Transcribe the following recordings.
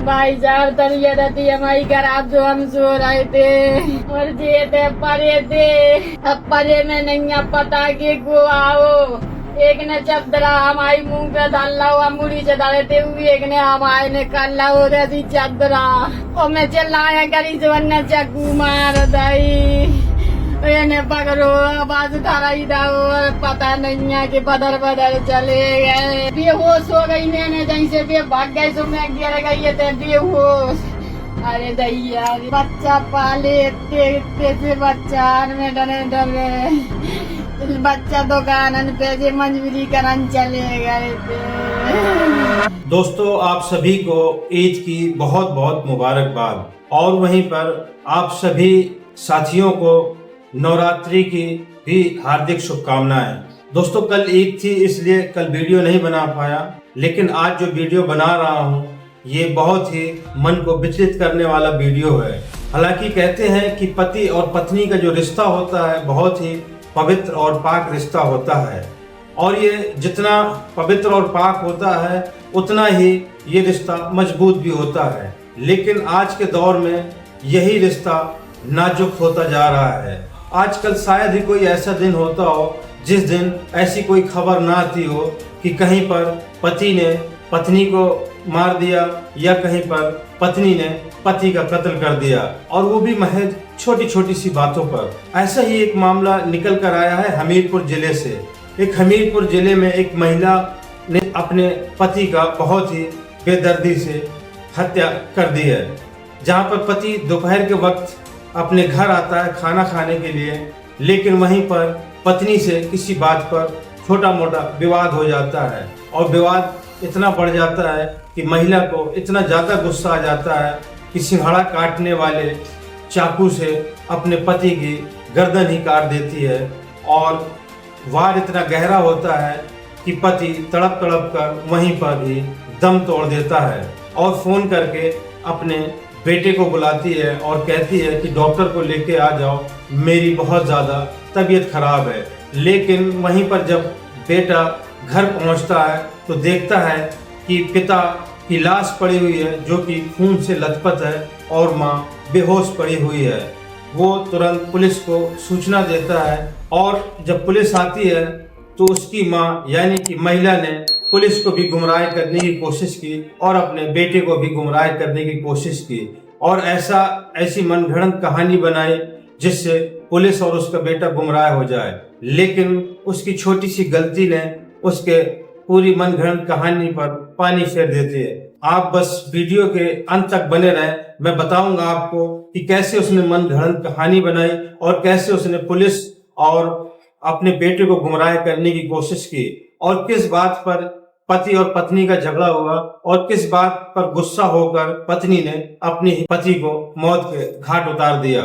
भाई साहब तबीयत थी हमारी खराब जो हम सो रहे थे और ये थे परे थे। अब परे में नहीं पता कि को आओ। एक ने चदरा हमारी मुंह पे डाला हुआ मुड़ी से डाले थे, एक ने हमारे ने कल्ला हो रही चदरा और मैं चिल्लाया करी जो चक्कू मार दई ने पकड़ो आवाज उठा रही था और पता नहीं है कि बदर बदर चले गए। बेहोश हो गई मैंने जैसे भी भाग गई तो मैं गिर गई थे बेहोश। अरे दैया बच्चा पाले इतने से बच्चा में डरे डरे बच्चा दुकान पे से मजबूरी करन चले गए थे। दोस्तों आप सभी को ईद की बहुत बहुत मुबारकबाद और वहीं पर आप सभी साथियों को नवरात्रि की भी हार्दिक शुभकामनाएं। दोस्तों कल ईद थी इसलिए कल वीडियो नहीं बना पाया, लेकिन आज जो वीडियो बना रहा हूं ये बहुत ही मन को विचलित करने वाला वीडियो है। हालांकि कहते हैं कि पति और पत्नी का जो रिश्ता होता है बहुत ही पवित्र और पाक रिश्ता होता है और ये जितना पवित्र और पाक होता है उतना ही ये रिश्ता मजबूत भी होता है। लेकिन आज के दौर में यही रिश्ता नाजुक होता जा रहा है। आजकल शायद ही कोई ऐसा दिन होता हो जिस दिन ऐसी कोई खबर ना आती हो कि कहीं पर पति ने पत्नी को मार दिया या कहीं पर पत्नी ने पति का कत्ल कर दिया, और वो भी महज छोटी छोटी सी बातों पर। ऐसा ही एक मामला निकल कर आया है हमीरपुर जिले से। एक हमीरपुर जिले में एक महिला ने अपने पति का बहुत ही बेदर्दी से हत्या कर दी है, जहां पर पति दोपहर के वक्त अपने घर आता है खाना खाने के लिए, लेकिन वहीं पर पत्नी से किसी बात पर छोटा मोटा विवाद हो जाता है और विवाद इतना बढ़ जाता है कि महिला को इतना ज़्यादा गुस्सा आ जाता है कि सिंघाड़ा काटने वाले चाकू से अपने पति की गर्दन ही काट देती है। और वार इतना गहरा होता है कि पति तड़प तड़प कर वहीं पर ही दम तोड़ देता है और फ़ोन करके अपने बेटे को बुलाती है और कहती है कि डॉक्टर को लेके आ जाओ, मेरी बहुत ज़्यादा तबीयत खराब है। लेकिन वहीं पर जब बेटा घर पहुंचता है तो देखता है कि पिता की लाश पड़ी हुई है जो कि खून से लथपथ है और माँ बेहोश पड़ी हुई है। वो तुरंत पुलिस को सूचना देता है और जब पुलिस आती है तो उसकी माँ यानी कि महिला ने पुलिस को भी गुमराह करने की कोशिश की और अपने बेटे को भी गुमराह करने की कोशिश की और ऐसी मनगढ़ंत कहानी बनाई जिससे पुलिस और उसका बेटा गुमराह हो जाए। लेकिन उसकी छोटी सी गलती ने उसके पूरी मनगढ़ंत कहानी पर पानी फेर देती है। आप बस वीडियो के अंत तक बने रहें, मैं बताऊंगा आपको कि कैसे उसने मनगढ़ंत कहानी बनाई और कैसे उसने पुलिस और अपने बेटे को गुमराह करने की कोशिश की और किस बात पर पति और पत्नी का झगड़ा हुआ और किस बात पर गुस्सा होकर पत्नी ने अपने पति को मौत के घाट उतार दिया।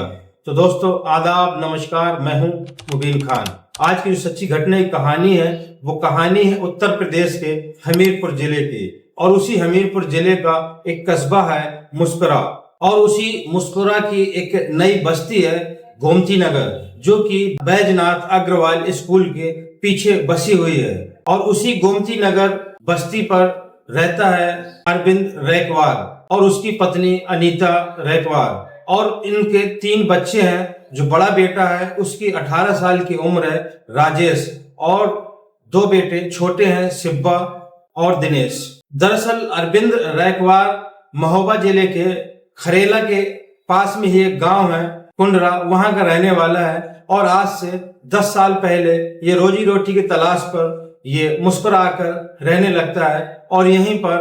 तो दोस्तों आदाब, नमस्कार, मैं हूं मुबीन खान। आज की जो सच्ची घटना की कहानी है वो कहानी है उत्तर प्रदेश के हमीरपुर जिले की, और उसी हमीरपुर जिले का एक कस्बा है मुस्कुरा, और उसी मुस्कुरा की एक नई बस्ती है गोमती नगर, जो कि बैजनाथ अग्रवाल स्कूल के पीछे बसी हुई है। और उसी गोमती नगर बस्ती पर रहता है अरविंद रैकवार और उसकी पत्नी अनीता रैकवार, और इनके 3 बच्चे हैं। जो बड़ा बेटा है उसकी 18 साल की उम्र है राजेश, और 2 बेटे छोटे हैं शिब्बा और दिनेश। दरअसल अरविंद रैकवार महोबा जिले के खरेला के पास में ही एक गांव है कुंडरा, वहां का रहने वाला है और आज से 10 साल पहले ये रोजी रोटी की तलाश पर ये मुस्कुरा कर रहने लगता है और यहीं पर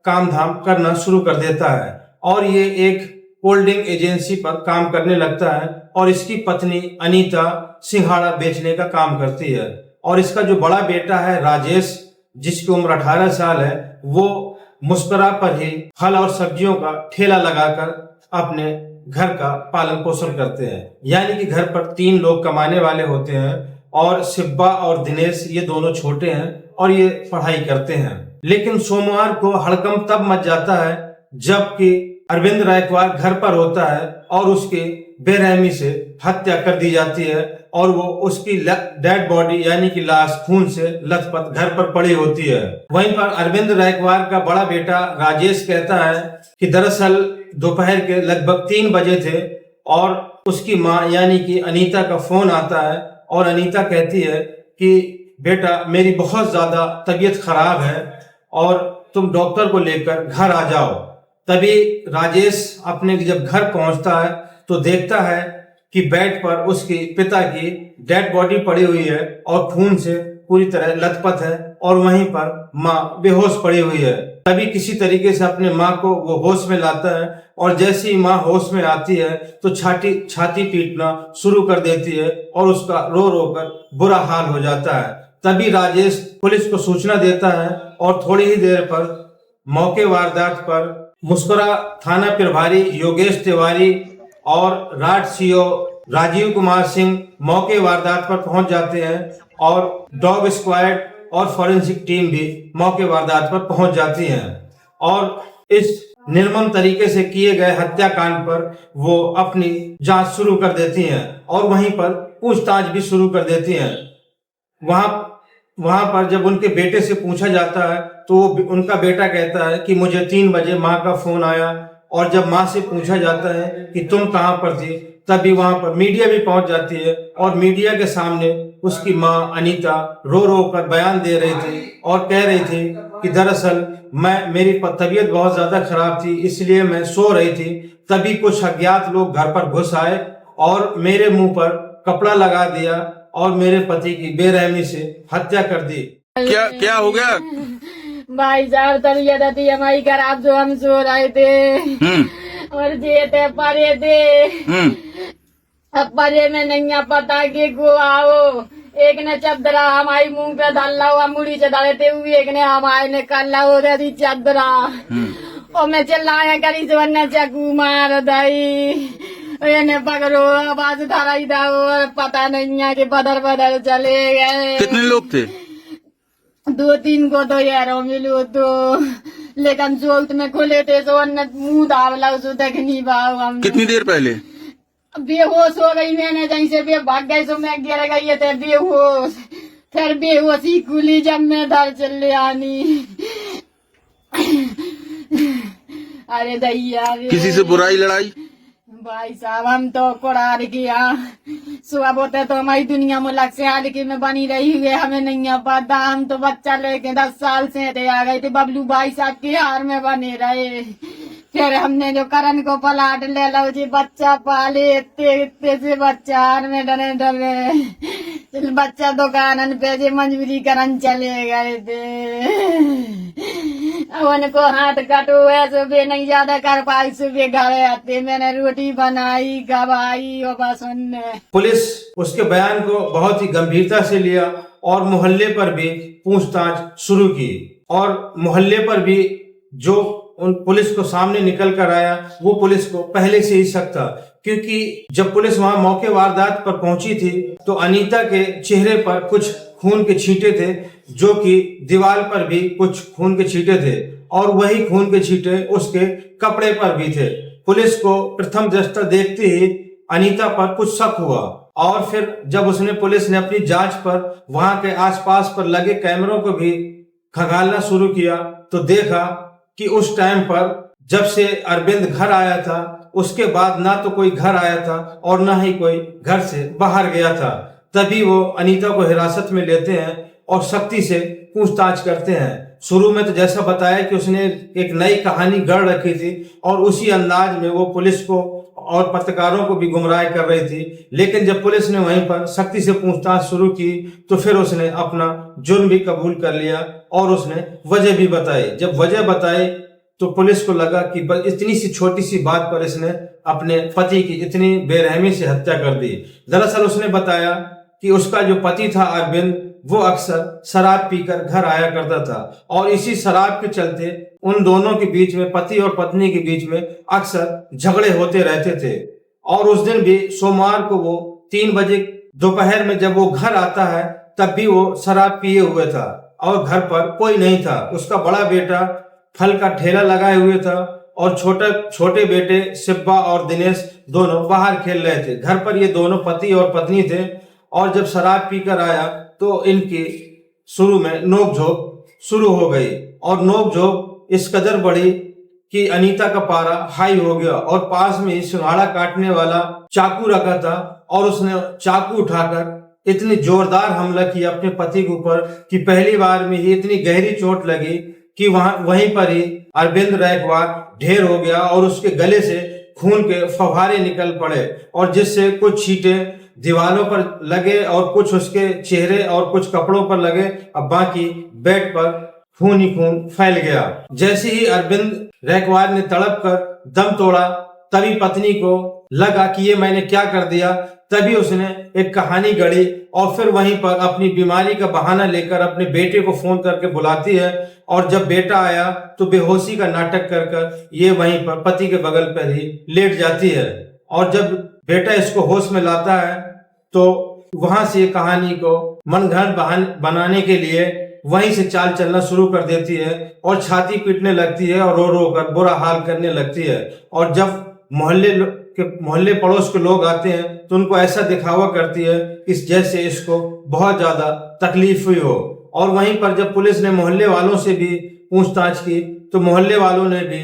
काम धाम करना शुरू कर देता है। और ये एक होल्डिंग एजेंसी पर काम करने लगता है और इसकी पत्नी अनीता सिंघाड़ा बेचने का काम करती है। और इसका जो बड़ा बेटा है राजेश, जिसकी उम्र 18 साल है, वो मुस्कुरा पर ही फल और सब्जियों का ठेला लगाकर अपने घर का पालन पोषण करते हैं। यानी कि घर पर 3 लोग कमाने वाले होते हैं और शिब्बा और दिनेश ये दोनों छोटे हैं और ये पढ़ाई करते हैं। लेकिन सोमवार को हड़कंप तब मच जाता है जबकि अरविंद रैकवार घर पर होता है और उसके बेरहमी से हत्या कर दी जाती है और वो उसकी डेड बॉडी यानी कि लाश खून से लथपथ घर पर पड़ी होती है। वहीं पर अरविंद रायकवार का बड़ा बेटा राजेश कहता है कि दरअसल दोपहर के लगभग 3 बजे थे और उसकी माँ यानी कि अनीता का फोन आता है और अनीता कहती है कि बेटा मेरी बहुत ज्यादा तबीयत खराब है और तुम डॉक्टर को लेकर घर आ जाओ। तभी राजेश अपने जब घर पहुंचता है तो देखता है कि बेड पर उसके पिता की डेड बॉडी पड़ी हुई है और खून से पूरी तरह लथपथ है और वहीं पर माँ बेहोश पड़ी हुई है। तभी किसी तरीके से अपने माँ को वो होश में लाता है और जैसे ही माँ होश में आती है तो छाती पीटना शुरू कर देती है और उसका रो रो कर बुरा हाल हो जाता है। तभी राजेश पुलिस को सूचना देता है और थोड़ी ही देर पर मौके वारदात पर मुस्कुरा थाना प्रभारी योगेश तिवारी और राट सीओ राजीव कुमार सिंह मौके वारदात पर पहुंच जाते हैं और डॉग स्क्वाड और फॉरेंसिक टीम भी मौके वारदात पर पहुंच जाती है और इस निर्मम तरीके से किए गए हत्याकांड पर वो अपनी जांच शुरू कर देती हैं और वहीं पर पूछताछ भी शुरू कर देती हैं। वहां पर जब उनके बेटे से पूछा जाता है तो उनका बेटा कहता है कि मुझे 3 बजे माँ का फोन आया और जब माँ से पूछा जाता है कि तुम कहाँ पर थी तभी वहां पर मीडिया भी पहुंच जाती है और मीडिया के सामने उसकी माँ अनीता रो रो कर बयान दे रही थी और कह रही थी कि दरअसल मेरी तबीयत बहुत ज्यादा खराब थी इसलिए मैं सो रही थी। तभी कुछ अज्ञात लोग घर पर घुस आए और मेरे मुंह पर कपड़ा लगा दिया और मेरे पति की बेरहमी से हत्या कर दी। क्या क्या हो गया? भाई साहब तबीयत थी हमारी खराब जो हम सो रहे थे और जे थे परे थे। अब परे में नहीं पता कि को आओ एक ने चदरा हमारी मुंह पे डाला हुआ मुड़ी से डालते हुए एक ने हमारे ने कल्ला हो रही चदरा और मैं चिल्लाया करी से वरना चाकू मार दई ने पकड़ो आवाज धराई दाओ पता नहीं है कि बदर बदर चले गए। कितने लोग थे? 2-3 को तो यार मिलो तो लेकिन जोत में खुले थे तो मुंह धावला उसको देखनी भाव हम। कितनी देर पहले? बेहोश हो गई मैंने जहीं से भाग गई तो मैं गिर गई थे बेहोश। फिर बेहोशी खुली जब मैं घर चले आनी। अरे दैया किसी से बुराई लड़ाई? भाई साहब हम तो कुरार किया सुबह बोते तो हमारी दुनिया में लग से हाल की में बनी रही हुई हमें नहीं पता। हम तो बच्चा लेके 10 साल से थे आ गए थे बबलू भाई साहब के हार में बने रहे। फिर हमने जो करण को पलाट ले लो जी बच्चा पाले इतने से बच्चा हार में डरे बच्चा दुकान पे जे मजबूरी करन चले गए थे। उनको हाथ कटो है सुबह नहीं ज्यादा कर पाई सुबह घर आते मैंने रोटी बनाई खवाई और बस उनने। पुलिस उसके बयान को बहुत ही गंभीरता से लिया और मोहल्ले पर भी पूछताछ शुरू की और मोहल्ले पर भी जो उन पुलिस को सामने निकल कर आया वो पुलिस को पहले से ही शक था क्योंकि जब पुलिस वहां मौके वारदात पर पहुंची थी तो अनीता के चेहरे पर कुछ खून के छींटे थे जो कि दीवार पर भी कुछ खून के छींटे थे और वही खून के छींटे उसके कपड़े पर भी थे। पुलिस को प्रथम दृष्टया देखते ही अनीता पर कुछ शक हुआ और फिर जब पुलिस ने अपनी जांच पर वहां के आसपास पर लगे कैमरों को भी खंगालना शुरू किया तो देखा कि उस टाइम पर जब से अरविंद घर आया था उसके बाद ना तो कोई घर आया था और ना ही कोई घर से बाहर गया था। तभी वो अनीता को हिरासत में लेते हैं और सख्ती से पूछताछ करते हैं। शुरू में तो जैसा बताया कि उसने एक नई कहानी गढ़ रखी थी और उसी अंदाज में वो पुलिस को और पत्रकारों को भी गुमराह कर रही थी, लेकिन जब पुलिस ने वहीं पर सख्ती से पूछताछ शुरू की तो फिर उसने अपना जुर्म भी कबूल कर लिया और उसने वजह भी बताई। जब वजह बताई तो पुलिस को लगा कि इतनी सी छोटी सी बात पर इसने अपने पति की इतनी बेरहमी से हत्या कर दी। दरअसल उसने बताया कि उसका जो पति था अरविंद वो अक्सर शराब पीकर घर आया करता था और इसी शराब के चलते उन दोनों के बीच में पति और पत्नी के बीच में अक्सर झगड़े होते रहते थे। और उस दिन भी सोमवार को वो 3 बजे दोपहर में जब वो घर आता है तब भी वो शराब पिए हुए था और घर पर कोई नहीं था। उसका बड़ा बेटा फल का ठेला लगाए हुए था और छोटे बेटे शिब्बा और दिनेश दोनों बाहर खेल रहे थे। घर पर ये दोनों पति और पत्नी थे और जब शराब पीकर आया तो इनकी शुरू में नोकझोंक शुरू हो गई और नोकझोंक इस कदर बढ़ी कि अनीता का पारा हाई हो गया और पास में ही सिंघाड़ा काटने वाला चाकू रखा था और उसने चाकू उठाकर इतनी जोरदार हमला किया अपने पति के ऊपर कि पहली बार में ही इतनी गहरी चोट लगी कि वहीं पर ही अरविंद रैकवार ढेर हो गया और उसके गले से खून के फव्वारे निकल पड़े और जिससे कुछ छींटे दीवारों पर लगे और कुछ उसके चेहरे और कुछ कपड़ों पर लगे। अब बाकी बेड पर खून ही खून फैल गया। जैसे ही अरविंद रैकवार ने तड़प कर दम तोड़ा तभी पत्नी को लगा कि ये मैंने क्या कर दिया। तभी उसने एक कहानी गढ़ी और फिर वहीं पर अपनी बीमारी का बहाना लेकर अपने बेटे को फोन करके बुलाती है और जब बेटा आया तो बेहोशी का नाटक कर कर ये वहीं पर पति के बगल पर ही लेट जाती है और जब बेटा इसको होश में लाता है तो वहां से कहानी को मनगढ़ंत बनाने के लिए वहीं से चाल चलना शुरू कर देती है और छाती पीटने लगती है और रो रो कर बुरा हाल करने लगती है। और जब मोहल्ले पड़ोस के लोग आते हैं तो उनको ऐसा दिखावा करती है कि जैसे इसको बहुत ज्यादा तकलीफ हुई हो। और वहीं पर जब पुलिस ने मोहल्ले वालों से भी पूछताछ की तो मोहल्ले वालों ने भी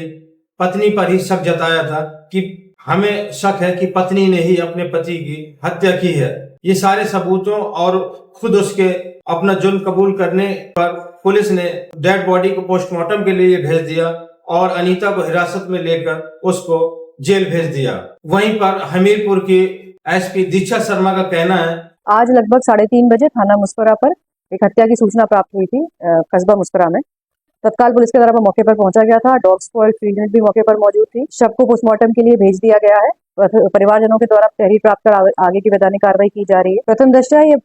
पत्नी पर ही शक जताया था कि हमें शक है कि पत्नी ने ही अपने पति की हत्या की है। ये सारे सबूतों और खुद उसके अपना जुर्म कबूल करने पर पुलिस ने डेड बॉडी को पोस्टमार्टम के लिए भेज दिया और अनीता को हिरासत में लेकर उसको जेल भेज दिया। वहीं पर हमीरपुर की एसपी दीक्षा शर्मा का कहना है, आज लगभग 3:30 बजे थाना मुस्कुरा पर एक हत्या की सूचना प्राप्त हुई थी कस्बा मुस्कुरा में। तत्काल पुलिस के द्वारा मौके पर पहुंचा गया था। डॉग स्क्वाड फील्ड यूनिट भी मौके पर मौजूद थी। शव को पोस्टमार्टम के लिए भेज दिया गया है। परिवारजनों के द्वारा तहरीर प्राप्त कर आगे की वैधानिक कार्रवाई की जा रही है। प्रथम दृष्टया ये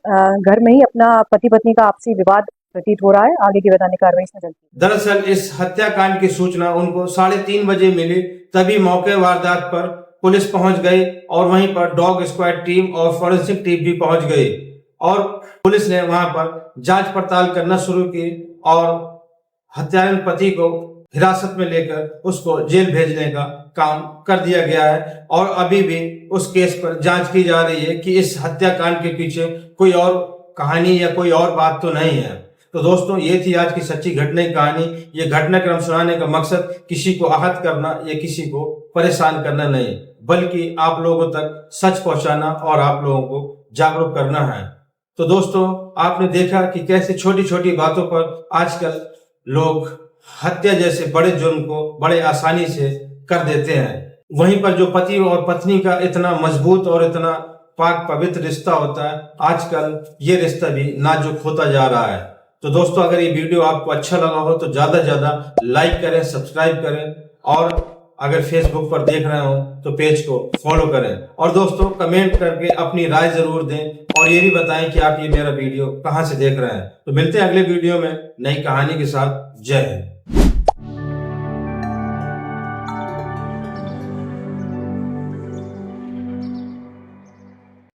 घर में ही अपना पति पत्नी का आपसी विवाद प्रतीत हो रहा है। आगे की वैधानिक कार्रवाई इसमें चलती है। दरअसल इस हत्याकांड की सूचना उनको 3:30 बजे मिली। तभी मौके वारदात पर पुलिस पहुंच गई और वहीं पर डॉग स्क्वाड टीम और फॉरेंसिक टीम भी पहुंच गई और पुलिस ने वहां पर जांच पड़ताल करना शुरू की और हत्यारन पति को हिरासत में लेकर उसको जेल भेजने का काम कर दिया गया है और अभी भी उस केस पर जांच की जा रही है कि इस हत्याकांड के पीछे कोई और कहानी या कोई और बात तो नहीं है। तो दोस्तों, ये थी आज की सच्ची घटना की कहानी। ये घटनाक्रम सुनाने का मकसद किसी को आहत करना या किसी को परेशान करना नहीं, बल्कि आप लोगों तक सच पहुंचाना और आप लोगों को जागरूक करना है। तो दोस्तों, आपने देखा कि कैसे छोटी छोटी बातों पर आजकल लोग हत्या जैसे बड़े जुर्म को बड़े आसानी से कर देते हैं। वहीं पर जो पति और पत्नी का इतना मजबूत और इतना पाक पवित्र रिश्ता होता है, आजकल ये रिश्ता भी नाजुक होता जा रहा है। तो दोस्तों, अगर ये वीडियो आपको अच्छा लगा हो तो ज्यादा ज्यादा लाइक करें, सब्सक्राइब करें और अगर फेसबुक पर देख रहे हो तो पेज को फॉलो करें। और दोस्तों, कमेंट करके अपनी राय जरूर दें और ये भी बताएं कि आप ये मेरा वीडियो कहाँ से देख रहे हैं। तो मिलते हैं अगले वीडियो में नई कहानी के साथ। जय हिंद।